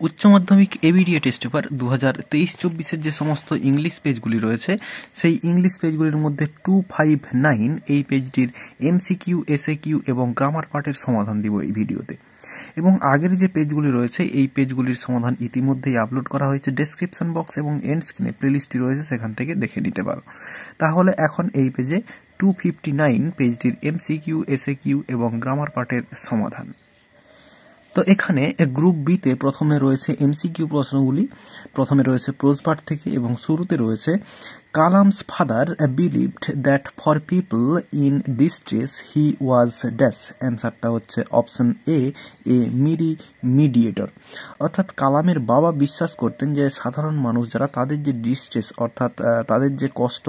উচ্চ মাধ্যমিক ABTA test paper 2023-24 যে সমস্ত ইংলিশ পেজগুলি রয়েছে সেই ইংলিশ পেজগুলির মধ্যে 259 এই পেজটির এমসিকিউ, এসএকিউ এবং গ্রামার পার্টের সমাধান দিব এই ভিডিওতে। এবং আগের যে পেজগুলি রয়েছে এই পেজগুলির সমাধান ইতিমধ্যেই আপলোড করা হয়েছে। ডেসক্রিপশন বক্স এবং এন্ড স্ক্রিনে প্লেলিস্টটি রয়েছে, সেখান থেকে দেখে নিতে পারো। তাহলে এখন এই পেজে 259 পেজটির এমসিকিউ, এসএকিউ এবং গ্রামার পার্টের সমাধান। তো এখানে গ্রুপ বিতে প্রথমে রয়েছে এমসিকিউ প্রশ্নগুলি। প্রথমে রয়েছে প্রোজ পার্ট থেকে এবং শুরুতে রয়েছে Kalam's father believed that for people in distress he was dash. অ্যান্সারটা হচ্ছে অপশন এ মিডিয়েটর। অর্থাৎ কালামের বাবা বিশ্বাস করতেন যে সাধারণ মানুষ যারা তাদের যে ডিস্ট্রেস অর্থাৎ তাদের যে কষ্ট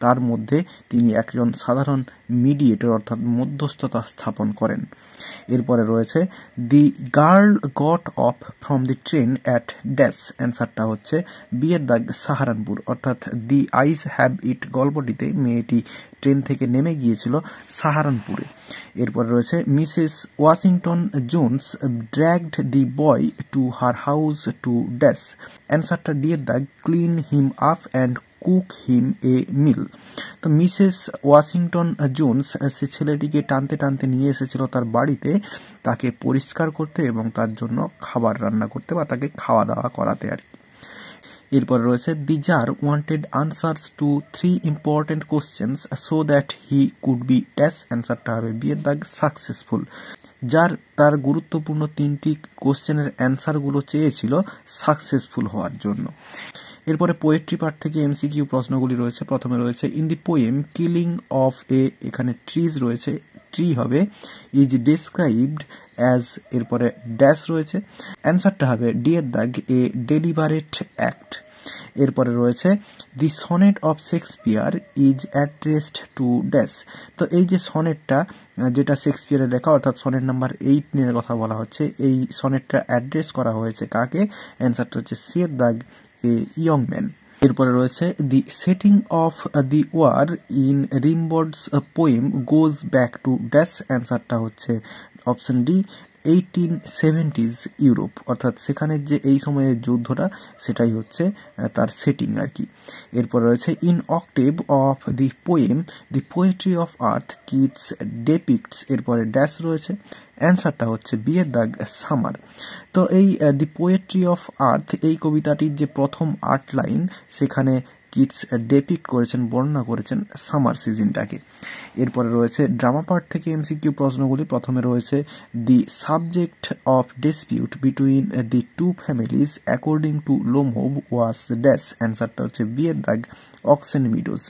তার মধ্যে তিনি একজন সাধারণ মিডিয়েটর অর্থাৎ মধ্যস্থতা স্থাপন করেন। এরপরে রয়েছে the girl got off from the train at dash. অ্যান্সারটা হচ্ছে বিয়ের দাগ সাহারানপুর। অর্থাৎ দি আইস হ্যাভ ইট গল্পটিতে মেয়েটি ট্রেন থেকে নেমে গিয়েছিল সাহারানপুরে। এরপর রয়েছে Mrs Washington Jones dragged the boy to her house to dash. অ্যান্সারটা ডিয়ের দাগ clean him up and cook him a meal. তো মিসেস ওয়াশিংটন জোন্স সে ছেলেটিকে টানতে টানতে নিয়ে এসেছিল তার বাড়িতে তাকে পরিষ্কার করতে এবং তার জন্য খাবার রান্না করতে বা তাকে খাওয়া দাওয়া করাতে আর কি। এরপর রয়েছে the czar wanted answers to 3 important questions so that he could be dash. অ্যান্সারটা হবে বিয়ের দাগ সাকসেসফুল। যার তার গুরুত্বপূর্ণ 3টি কোশ্চেনের অ্যান্সারগুলো চেয়েছিল সাকসেসফুল হওয়ার জন্য। এরপরে পোয়েট্রি পার্ট থেকে এমসিকিউ প্রশ্নগুলি রয়েছে। প্রথমে রয়েছে in the poem killing of a, এখানে ট্রিজ রয়েছে, ট্রি হবে ইজ ডেসক্রাইবড অ্যাজ, এরপরে ড্যাশ রয়েছে, অ্যান্সারটা হবে ডি এর দাগ এ ডেলিবারেট অ্যাক্ট। এরপরে রয়েছে the sonnet of Shakespeare is addressed to dash. তো এই যে সনেটটা যেটা শেক্সপিয়ারের লেখা অর্থাৎ সনেট নাম্বার 8 নিয়ে কথা বলা হচ্ছে, এই সনেটটা অ্যাড্রেস করা হয়েছে কাকে? অ্যান্সারটা হচ্ছে সি এর দাগ এ ইয়ং ম্যান। এরপরে রয়েছে the setting of the war in Rimbaud's poem goes back to dash. অ্যান্সারটা হচ্ছে অপশন ডি 1870s ইউরোপ। অর্থাৎ সেখানে যে এই সময়ের যুদ্ধটা সেটাই হচ্ছে তার সেটিং আর কি। এরপর রয়েছে in octave of the poem the poetry of earth Keats depicts, এরপরে ড্যাশ রয়েছে, অ্যান্সারটা হচ্ছে বি এর দাগ সামার। তো এই দি পোয়েট্রি অফ আর্থ এই কবিতাটির যে প্রথম 8 লাইন সেখানে কিডস ডেপিক্ট করেছেন, বর্ণনা করেছেন সামার সিজনটাকে। এরপরে রয়েছে ড্রামা পার্ট থেকে এমসিকিউ প্রশ্নগুলি। প্রথমে রয়েছে the subject of dispute between the two families according to Lomov was dash. অ্যান্সারটা হচ্ছে বি এর দাগ অক্সেন মিডোজ।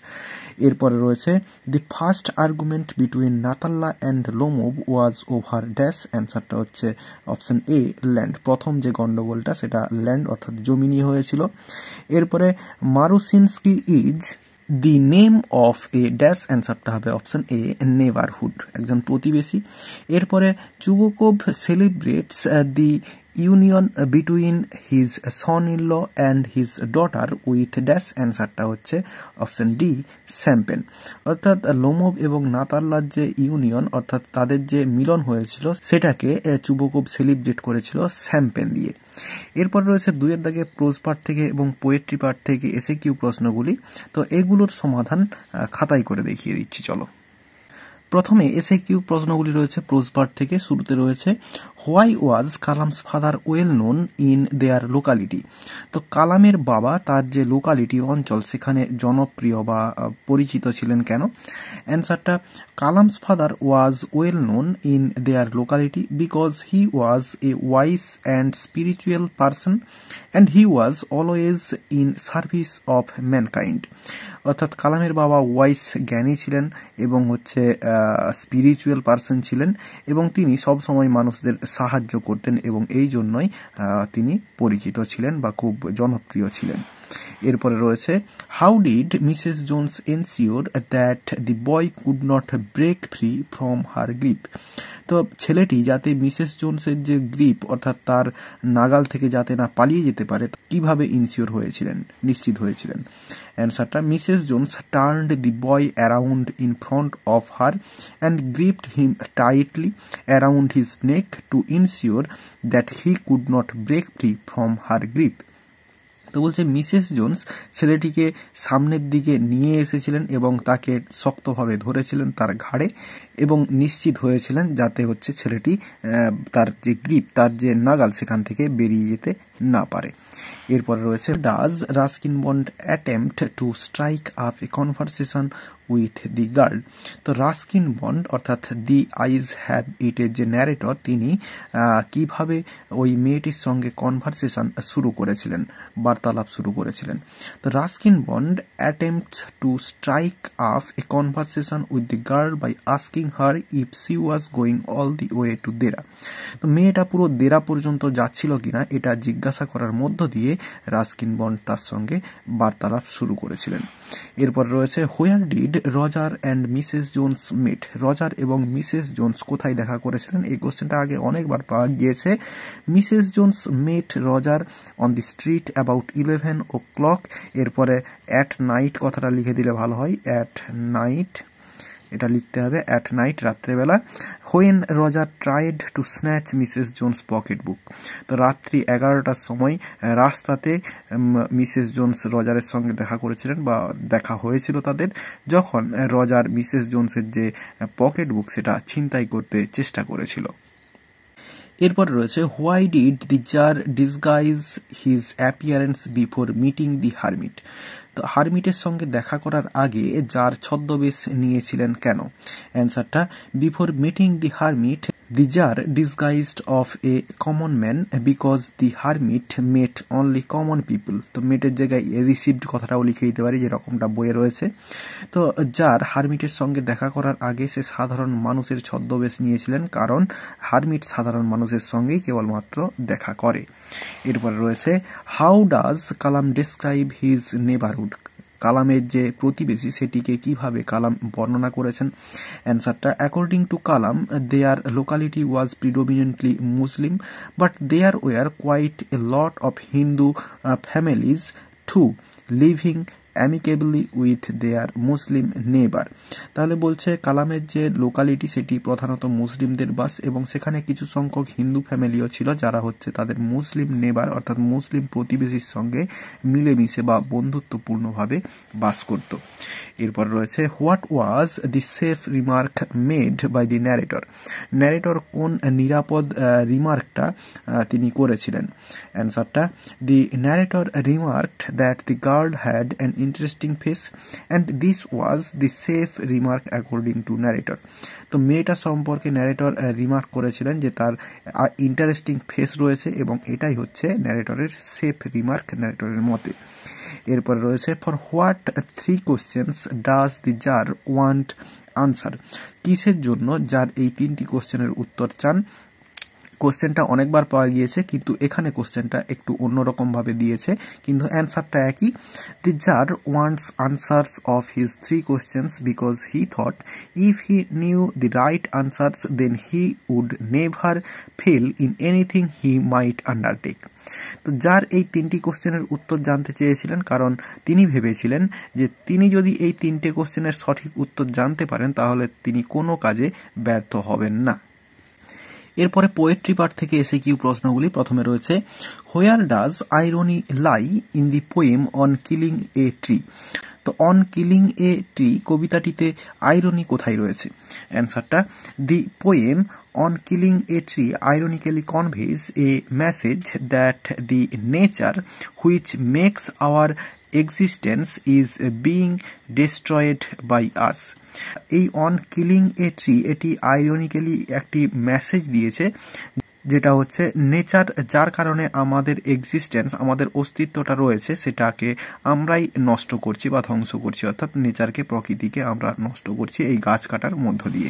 এরপরে রয়েছে the first argument between Natalya and Lomov was over dash. অ্যান্সারটা হচ্ছে অপশন এ ল্যান্ড। প্রথম যে গন্ডগোলটা সেটা ল্যান্ড অর্থাৎ জমি নিয়ে হয়েছিল। এরপরে Marusinsky is the name of a dash. অ্যান্সারটা হবে অপশন এ নেবারহুড, একজন প্রতিবেশী। এরপরে Chubukov celebrates the union between his son in law and his daughter with dash. অ্যান্সারটা হচ্ছে অপশন ডি শ্যাম্পেন। অর্থাৎ লোমোভ এবং নাতাল্লার যে ইউনিয়ন অর্থাৎ তাদের যে মিলন হয়েছিল সেটাকে চুবুকোভ সেলিব্রেট করেছিল শ্যাম্পেন দিয়ে। এরপর রয়েছে 2 এর দাগে প্রোজ পার্ট থেকে এবং পোয়েট্রি পার্ট থেকে এসএকিউ প্রশ্নগুলি। তো এগুলোর সমাধান খাতায় করে দেখিয়ে দিচ্ছি, চলো। প্রথমে এসএকিউ প্রশ্নগুলি রয়েছে প্রোজ পার্ট থেকে। শুরুতে রয়েছে why was Kalam's father well known in their locality. তো কালামের বাবা তার যে লোকালিটি অঞ্চল সেখানে জনপ্রিয় বা পরিচিত ছিলেন কেন? অ্যান্সারটা Kalam's father was well known in their locality because he was a wise and spiritual person and he was always in service of mankind. অর্থাৎ কালামের বাবা ওয়াইস জ্ঞানী ছিলেন এবং হচ্ছে স্পিরিচুয়াল পারসন ছিলেন এবং তিনি সব সময় মানুষদের সাহায্য করতেন এবং এই জন্যই তিনি পরিচিত ছিলেন বা খুব জনপ্রিয় ছিলেন। এরপরে রয়েছে how did Mrs Jones ensure that the boy could not break free from her grip. তো ছেলেটি যাতে মিসেস জোনসের যে গ্রিপ অর্থাৎ তার নাগাল থেকে যাতে না পালিয়ে যেতে পারে কিভাবে ইনশিওর হয়েছিলেন, নিশ্চিত হয়েছিলেন। অ্যান্সারটা Mrs Jones turned the boy around in front of her and gripped him tightly around his neck to ensure that he could not break free from her grip. তো বলছে মিসেস জোনস ছেলেটিকে সামনের দিকে নিয়ে এসেছিলেন এবং তাকে শক্তভাবে ধরেছিলেন তার ঘাড়ে এবং নিশ্চিত হয়েছিলেন যাতে হচ্ছে ছেলেটি তার যে গ্রিপ, তার যে নাগাল সেখান থেকে বেরিয়ে যেতে না পারে। এরপরে রয়েছে does Ruskin bond attempt to strike up a conversation with the girl. তো রাস্কিন বন্ড অর্থাৎ দি আইজ হ্যাভ ইটের যে ন্যারেটর তিনি কিভাবে ওই মেয়েটির সঙ্গে কনভারসেশন শুরু করেছিলেন, বার্তালাপ শুরু করেছিলেন। তো Ruskin Bond attempts to strike up a conversation with the girl by asking her if she was going all the way to Dehra. তো মেয়েটা পুরো দেরা পর্যন্ত যাচ্ছিল কিনা এটা জিজ্ঞাসা করার মধ্য দিয়ে রাস্কিন বন্ড তার সঙ্গে বার্তালাপ শুরু করেছিলেন। এরপর রয়েছে where did Roger and Mrs Jones met. Roger এবং মিসেস জোনস কোথায় দেখা করেছিলেন? এই কোশ্চেনটা আগে অনেকবার পাওয়া গিয়েছে। Mrs Jones met Roger on the street about 11 o'clock। এরপরে অ্যাট নাইট কথাটা লিখে দিলে ভালো হয়, অ্যাট নাইট এটা লিখতে হবে, অ্যাট নাইট রাত্রেবেলা। When Roger tried to snatch Mrs Jones pocket book. তো রাত্রি 11টার সময় রাস্তাতে মিসেস জোনস রজারের সঙ্গে দেখা করেছিলেন বা দেখা হয়েছিল তাদের, যখন রজার মিসেস জোনসের যে পকেট বুক সেটা ছিনতাই করতে চেষ্টা করেছিল। এরপর রয়েছে why did the tsar disguise his appearance before meeting the hermit. তো হারমিটের সঙ্গে দেখা করার আগে যার ছদ্মবেশ নিয়েছিলেন কেন? অ্যান্সারটা before meeting the hermit the tsar disguised of a common man because the hermit met only common people. তো মেটের জায়গায় রিসিভড কথাটাও লিখে দিতে পারি যেরকমটা বইয়ে রয়েছে। তো যার হারমিটের সঙ্গে দেখা করার আগে সে সাধারণ মানুষের ছদ্মবেশ নিয়েছিলেন, কারণ হারমিট সাধারণ মানুষের সঙ্গেই কেবলমাত্র দেখা করে। এরপরে রয়েছে how does Kalam describe his neighbourhood. কালামের যে প্রতিবেশী সেটিকে কিভাবে কালাম বর্ণনা করেছেন? অ্যান্সারটা according to Kalam their locality was predominantly Muslim but there were quite a lot of Hindu families to living amicably with their Muslim neighbour. তাহলে বলছে কালামের যে লোকালিটি সেটি প্রধানত মুসলিমদের বাস এবং সেখানে কিছু সংখ্যক হিন্দু ফ্যামিলিও ছিল যারা হচ্ছে তাদের মুসলিম নেবার অর্থাৎ মুসলিম প্রতিবেশীর সঙ্গে মিলেমিশে বা বন্ধুত্বপূর্ণভাবে বাস করত। এরপর রয়েছে what was the safe remark made by the narrator. Narrator কোন নিরাপদ রিমার্কটা তিনি করেছিলেন? অ্যান্সারটা the narrator remarked that the girl had an interesting face and this was the safe remark according to narrator. তো মেয়েটা সম্পর্কে ন্যারেটর রিমার্ক করেছিলেন যে তার ইন্টারেস্টিং ফেস রয়েছে এবং এটাই হচ্ছে ন্যারেটরের সেফ রিমার্ক ন্যারেটরের মতে। এরপর রয়েছে for what 3 questions does the tsar want answer. কিসের জন্য যার এই 3টি কোশ্চেনের উত্তর চান? কোশ্চেনটা অনেকবার পাওয়া গিয়েছে কিন্তু এখানে কোশ্চেনটা একটু অন্যরকম ভাবে দিয়েছে, কিন্তু অ্যান্সারটা একই। The czar wants answers of his 3 questions because he thought if he knew the right answers then he would never fail in anything he might undertake. তো যার এই 3টি কোশ্চেনের উত্তর জানতে চেয়েছিলেন কারণ তিনি ভেবেছিলেন যে তিনি যদি এই 3টে কোশ্চেনের সঠিক উত্তর জানতে পারেন তাহলে তিনি কোনো কাজে ব্যর্থ হবেন না। এরপরে পোয়েট্রি পার্ট থেকে এসে কিউ প্রশ্নগুলি। প্রথমে রয়েছে where does irony lie in the poem on killing a tree. তো অন কিলিং এ ট্রি কবিতাটিতে আইরনি কোথায় রয়েছে? অ্যান্সারটা the poem on killing a tree ironically conveys a message that the nature which makes our existence is being destroyed by us. এই on killing a tree এটি ironically একটি message দিয়েছে যেটা হচ্ছে নেচার যার কারণে আমাদের এক্সিস্টেন্স আমাদের অস্তিত্বটা রয়েছে সেটাকে আমরাই নষ্ট করছি বা ধ্বংস করছি, অর্থাৎ নেচারকে প্রকৃতিকে আমরা নষ্ট করছি এই গাছ কাটার মধ্য দিয়ে।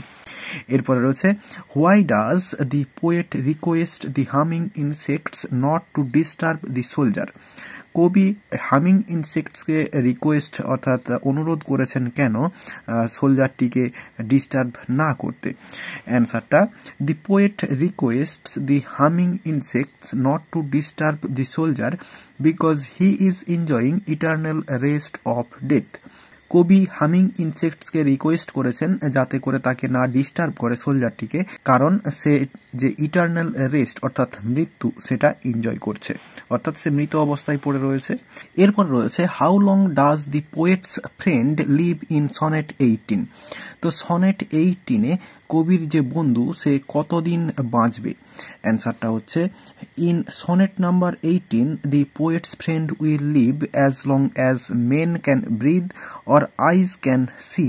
এরপরে রয়েছে why does the poet request the humming insects not to disturb the soldier. কবি হামিং ইনসেক্টসকে রিকোয়েস্ট অর্থাৎ অনুরোধ করেছেন কেন সোলজারটিকে ডিস্টার্ব না করতে? অ্যান্সারটা, দি poet রিকোয়েস্টস the humming insects not to disturb the soldier because he is enjoying eternal rest of death. কবি humming ইনসেক্টসকে request করেছেন যাতে করে তাকে না ডিস্টার্ব করে সোলজারটিকে, কারণ সে যে ইটার্নাল রেস্ট অর্থাৎ মৃত্যু সেটা এনজয় করছে, অর্থাৎ সে মৃত অবস্থায় পড়ে রয়েছে। এরপর রয়েছে how long does the poet's friend live in sonnet 18। তো সনেট 18-এ কবির যে বন্ধু সে কতদিন বাঁচবে? অ্যান্সারটা হচ্ছে, in sonnet number 18 the poet's friend will live as long as men can breathe or eyes can see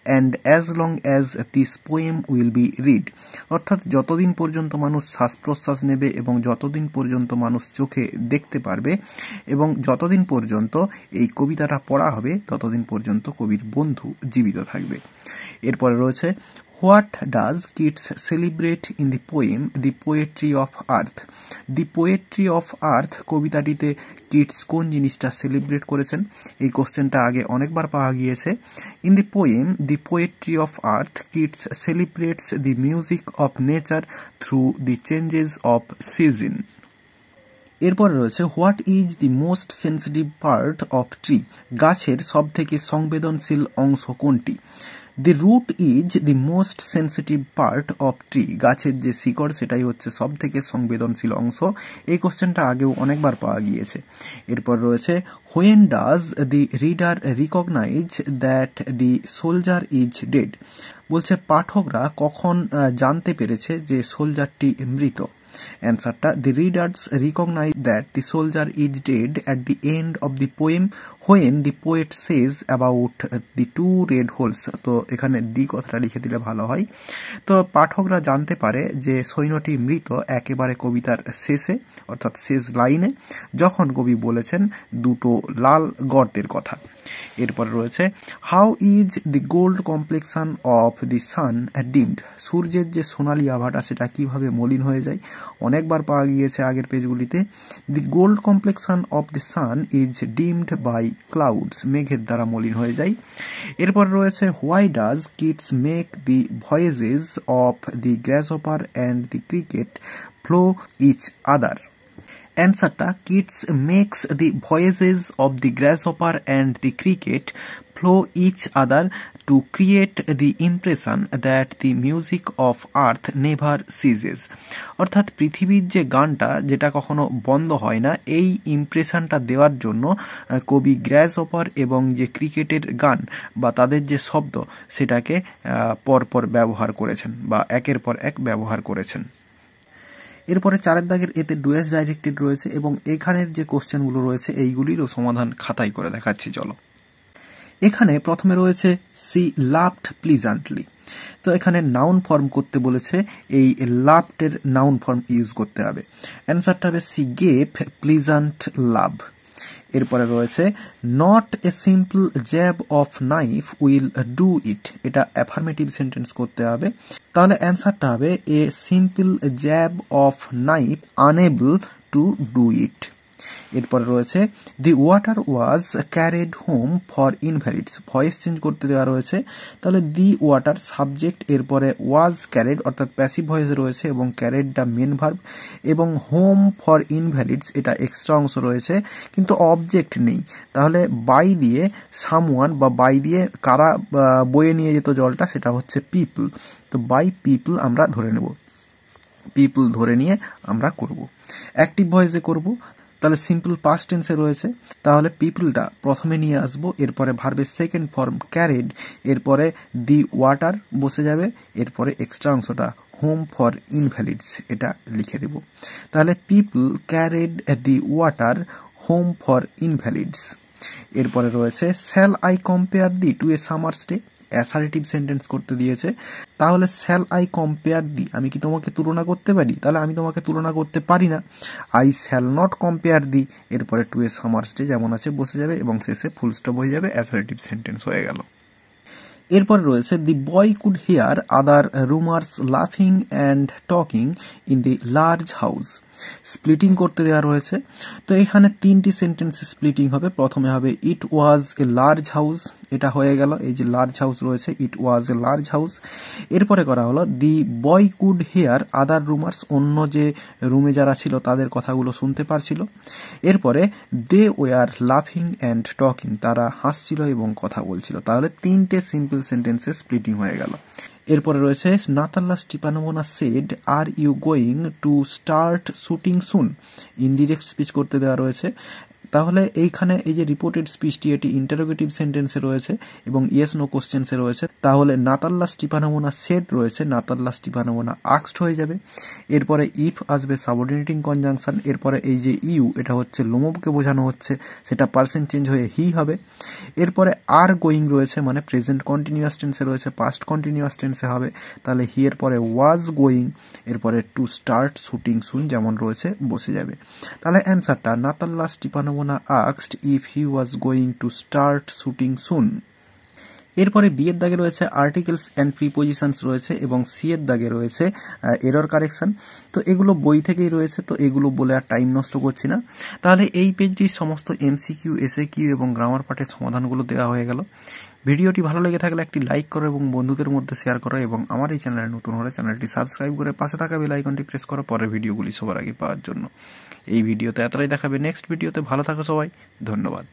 and as long as this poem will be read. অর্থাৎ যতদিন পর্যন্ত মানুষ শ্বাস প্রশ্বাস নেবে এবং যতদিন পর্যন্ত মানুষ চোখে দেখতে পারবে এবং যতদিন পর্যন্ত এই কবিতাটা পড়া হবে ততদিন পর্যন্ত কবির বন্ধু জীবিত থাকবে। এরপরে রয়েছে what does kids celebrate in the poem the poetry of earth. The poetry of earth কবিতাটিতে কিডস কোন জিনিসটা সেলিব্রেট করেছেন? এই কোশ্চেনটা আগে অনেকবার পাওয়া গিয়েছে। In the poem the poetry of earth kids celebrates the music of nature through the changes of season. এরপর রয়েছে what is the most sensitive part of tree. গাছের সব থেকে সংবেদনশীল অংশ কোনটি? The root is the most sensitive part of tree. গাছের যে শিকড় সেটাই হচ্ছে সব থেকে সংবেদনশীল অংশ। এই কোশ্চেনটা আগেও অনেকবার পাওয়া গিয়েছে। এরপর রয়েছে when does the reader recognise that the soldier is dead. বলছে পাঠকরা কখন জানতে পেরেছে যে সোলজারটি মৃত? অ্যান্সারটা, the readers recognise that the soldier is dead at the end of the poem when the poet says about the two red holes. তো এখানে দি কথাটা লিখে দিলে ভালো হয়। তো পাঠকরা জানতে পারে যে সৈন্যটি মৃত একেবারে কবিতার শেষে অর্থাৎ শেষ লাইনে, যখন কবি বলেছেন দুটো লাল গর্তের কথা। এরপর রয়েছে how is the gold complexion of the sun dimmed. সূর্যের যে সোনালি আভাটা সেটা কিভাবে মলিন হয়ে যায়? অনেকবার পাওয়া গিয়েছে আগের পেজগুলিতে। The gold complexion of the sun is dimmed by clouds. মেঘের দ্বারা মলিন হয়ে যায়। এরপর রয়েছে why does kids make the voices of the grasshopper and the cricket flow each other. অ্যান্সারটা, kids makes the voices of the grasshopper and the cricket flow each other to create the impression that the music of earth never ceases. অর্থাৎ পৃথিবীর যে গানটা যেটা কখনো বন্ধ হয় না, এই ইমপ্রেশনটা দেওয়ার জন্য কবি গ্রাসহপার এবং যে ক্রিকেটের গান বা তাদের যে শব্দ সেটাকে পরপর ব্যবহার করেছেন বা একের পর এক ব্যবহার করেছেন। এরপরে 4 দাগের এতে ডুয়েস ডাইরেক্টেড রয়েছে এবং এখানের যে কোশ্চেনগুলো রয়েছে এইগুলিরও সমাধান খাতায় করে দেখাচ্ছি চলো। এখানে প্রথমে রয়েছে সি লাভড প্লিজেন্টলি। তো এখানে নাউন ফর্ম করতে বলেছে, এই লাভডের নাউন ফর্ম ইউজ করতে হবে। অ্যান্সারটা হবে সি গেভ প্লিজেন্ট লাভ। এরপরে রয়েছে not a simple jab of knife will do it. এটা অ্যাফার্মেটিভ সেন্টেন্স করতে হবে। তাহলে অ্যান্সারটা হবে a simple jab of knife unable to do it. এরপরে রয়েছে the water was carried home for ইনভ্যালিডস। Voice change করতে দেওয়া রয়েছে। তাহলে দি ওয়াটার সাবজেক্ট, এরপরে ওয়াজ ক্যারিড অর্থাৎ প্যাসিভ ভয়েস রয়েছে এবং ক্যারিডটা মেন ভার্ব এবং হোম ফর ইনভ্যালিডস এটা এক্সট্রা অংশ রয়েছে কিন্তু অবজেক্ট নেই। তাহলে বাই দিয়ে সামওয়ান বা বাই দিয়ে কারা বয়ে নিয়ে যেত জলটা সেটা হচ্ছে পিপল। তো বাই পিপল আমরা ধরে নেব, পিপল ধরে নিয়ে আমরা করব। অ্যাক্টিভ ভয়েসে করব, তাহলে সিম্পল পাস্ট টেন্সে রয়েছে। তাহলে পিপলটা প্রথমে নিয়ে আসবো, এরপরে ভার্বের সেকেন্ড ফর্ম ক্যারিড, এরপরে দি ওয়াটার বসে যাবে, এরপরে এক্সট্রা অংশটা হোম ফর ইনভ্যালিডস এটা লিখে দেব। তাহলে people carried the water home for invalids. এরপরে রয়েছে shall I compare thee to a summer's day. Assertive sentence করতে দিয়েছে। তাহলে শ্যাল আই কম্পেয়ার দি, আমি কি তোমাকে তুলনা করতে পারি? তাহলে আমি তোমাকে তুলনা করতে পারি না। I shall not compare thee, এরপরে টু এ সামার্স ডে যেমন আছে বসে যাবে এবং শেষে ফুল স্টপ হয়ে যাবে, অ্যাসার্টিভ সেন্টেন্স হয়ে গেল। এরপর রয়েছে the boy could hear other roomers লাফিং and talking in the large house. Splitting করতে দেওয়া রয়েছে। তো এখানে 3টি সেন্টেন্সে স্প্লিটিং হবে। প্রথমে হবে ইট ওয়াজ এ লার্জ হাউস, এটা হয়ে গেল, এই যে লার্জ হাউস রয়েছে, ইট ওয়াজ এ লার্জ হাউস। এরপরে করা হলো দি boy could hear other rumours, অন্য যে রুমে যারা ছিল তাদের কথাগুলো শুনতে পারছিল। এরপরে দে ওয়ার লাফিং অ্যান্ড টকিং, তারা হাসছিল এবং কথা বলছিল। তাহলে 3টে সিম্পল সেন্টেন্সে স্প্লিটিং হয়ে গেল। এরপরে রয়েছে Natalya Stepanovna said are you going to start shooting soon, indirect speech করতে দেওয়া রয়েছে। তাহলে এইখানে এই যে রিপোর্টেড স্পিচটি এটি ইন্টারোগেটিভ সেন্টেন্সে রয়েছে এবং ইয়েস নো কোশ্চেন্সে রয়েছে। তাহলে নাতাল্লা স্টিপানোভনা সেড রয়েছে, নাতাল্লা স্টিপানোভনা আস্কড হয়ে যাবে। এরপরে ইফ আসবে সাবঅর্ডিনেটিং কনজাংশন। এরপরে এই যে ইউ, এটা হচ্ছে লোমবকে বোঝানো হচ্ছে, সেটা পার্সেন্ট চেঞ্জ হয়ে হি হবে। এরপরে আর গোয়িং রয়েছে, মানে প্রেজেন্ট কন্টিনিউয়াস টেন্সে রয়েছে, পাস্ট কন্টিনিউয়াস টেন্সে হবে। তাহলে হি এর পরে ওয়াজ গোয়িং, এরপরে টু স্টার্ট শুটিং সুন যেমন রয়েছে বসে যাবে। তাহলে অ্যান্সারটা Natalya Stepanovna asked if he was going to start shooting soon. এরপরে বি এর দাগে রয়েছে আর্টিকেলস অ্যান্ড প্রিপোজিশনস রয়েছে এবং সি এর দাগে রয়েছে এরর কারেকশন। তো এগুলো বই থেকেই রয়েছে, তো এগুলো বলে আর টাইম নষ্ট করছি না। তাহলে এই পেজটির সমস্ত এমসিকিউ, এসএকিউ এবং গ্রামার পার্টের সমাধানগুলো দেওয়া হয়ে গেল। ভিডিওটি ভালো লেগে থাকলে একটি লাইক করো এবং বন্ধুদের মধ্যে শেয়ার করো, এবং আমার এই চ্যানেলে নতুন হলে চ্যানেলটি সাবস্ক্রাইব করে পাশে থাকা বেল আইকনটি প্রেস করো পরের ভিডিওগুলি সবার আগে পাওয়ার জন্য। এই ভিডিওতে এতটাই দেখাবে, নেক্সট ভিডিওতে ভালো থাকো সবাই, ধন্যবাদ।